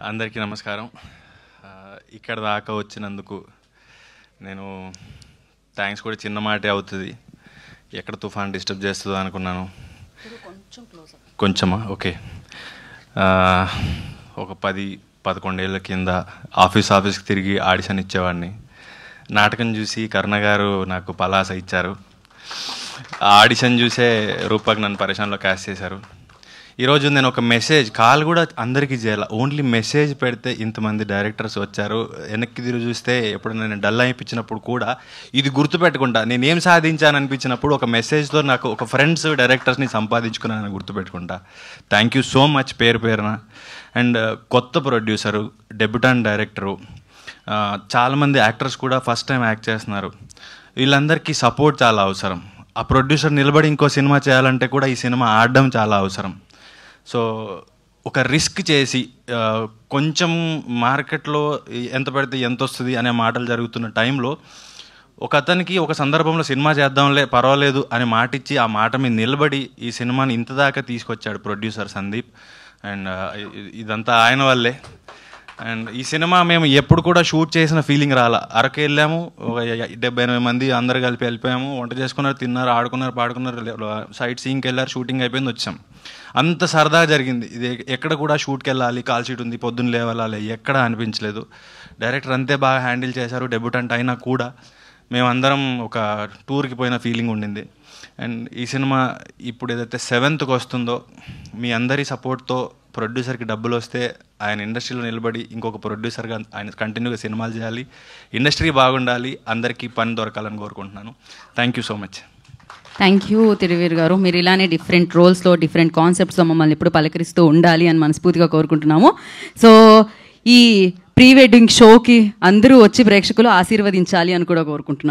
అందరికీ నమస్కారం. ఇక్కడ దాకా వచ్చినందుకు నేను థ్యాంక్స్ కూడా చిన్న మాటే అవుతుంది. ఎక్కడ తుఫాన్ డిస్టర్బ్ చేస్తుందో అనుకున్నాను. కొంచెమా? ఓకే. ఒక 10-11 ఏళ్ళ కింద ఆఫీస్కి తిరిగి ఆడిషన్ ఇచ్చేవాడిని. నాటకం చూసి కరుణ గారు నాకు పలాస ఇచ్చారు. ఆడిషన్ చూసే రూపక్ నన్ను పరిశ్రమలో క్యాస్ట్ చేశారు. ఈరోజు నేను ఒక మెసేజ్ కాల్ కూడా అందరికీ చేయాలి. ఓన్లీ మెసేజ్ పెడితే ఇంతమంది డైరెక్టర్స్ వచ్చారు. వెనక్కి తిరిగి చూస్తే ఎప్పుడైనా నేను డల్ అయిపించినప్పుడు కూడా ఇది గుర్తుపెట్టుకుంటా. నేను ఏం సాధించాను అనిపించినప్పుడు ఒక మెసేజ్తో నాకు ఒక ఫ్రెండ్స్ డైరెక్టర్స్ని సంపాదించుకున్నాను గుర్తుపెట్టుకుంటా. థ్యాంక్ యూ సో మచ్ పేరున. అండ్ కొత్త ప్రొడ్యూసరు, డెబ్యూటాంట్ డైరెక్టరు, చాలామంది యాక్టర్స్ కూడా ఫస్ట్ టైం యాక్ట్ చేస్తున్నారు. వీళ్ళందరికీ సపోర్ట్ చాలా అవసరం. ఆ ప్రొడ్యూసర్ నిలబడి ఇంకో సినిమా చేయాలంటే కూడా ఈ సినిమా ఆడడం చాలా అవసరం. సో ఒక రిస్క్ చేసి కొంచెం మార్కెట్లో ఎంత పెడితే ఎంత వస్తుంది అనే మాటలు జరుగుతున్న టైంలో ఒక అతనికి ఒక సందర్భంలో సినిమా చేద్దాంలే పర్వాలేదు అని మాట ఇచ్చి ఆ మాట మీద నిలబడి ఈ సినిమాని ఇంత దాకా తీసుకొచ్చాడు ప్రొడ్యూసర్ సందీప్. అండ్ ఇదంతా ఆయన వల్లే. అండ్ ఈ సినిమా మేము ఎప్పుడు కూడా షూట్ చేసిన ఫీలింగ్ రాలా. అరకు వెళ్ళాము, 70-80 మంది అందరు కలిపి వెళ్ళిపోయాము. వంట చేసుకున్నారు, తిన్నారు, ఆడుకున్నారు, పాడుకున్నారు, సైట్ సీయింగ్కి వెళ్ళారు, షూటింగ్ అయిపోయింది, వచ్చాం. అంత సరదాగా జరిగింది. ఇది ఎక్కడ కూడా షూట్కి వెళ్ళాలి, కాల్ షీట్ ఉంది, పొద్దున్న లేవాలి, ఎక్కడ అనిపించలేదు. డైరెక్టర్ అంతే బాగా హ్యాండిల్ చేశారు. డెబ్యూటెంట్ అయినా కూడా మేమందరం ఒక టూర్కి పోయిన ఫీలింగ్ ఉండింది. అండ్ ఈ సినిమా ఇప్పుడు ఏదైతే 7th వస్తుందో మీ అందరి సపోర్ట్తో ప్రొడ్యూసర్కి డబ్బులు వస్తే ఆయన ఇండస్ట్రీలో నిలబడి ఇంకొక ప్రొడ్యూసర్గా ఆయన కంటిన్యూగా సినిమాలు చేయాలి, ఇండస్ట్రీ బాగుండాలి, అందరికీ పని దొరకాలని కోరుకుంటున్నాను. Thank you so much. Thank you Thiruveer గారు. మీరు ఇలానే డిఫరెంట్ రోల్స్లో డిఫరెంట్ కాన్సెప్ట్స్లో మమ్మల్ని ఎప్పుడు పలకరిస్తూ ఉండాలి అని మనస్ఫూర్తిగా కోరుకుంటున్నాము. సో ఈ ప్రీ వెడ్డింగ్ షోకి అందరూ వచ్చి ప్రేక్షకులు ఆశీర్వదించాలి అని కూడా కోరుకుంటున్నాను.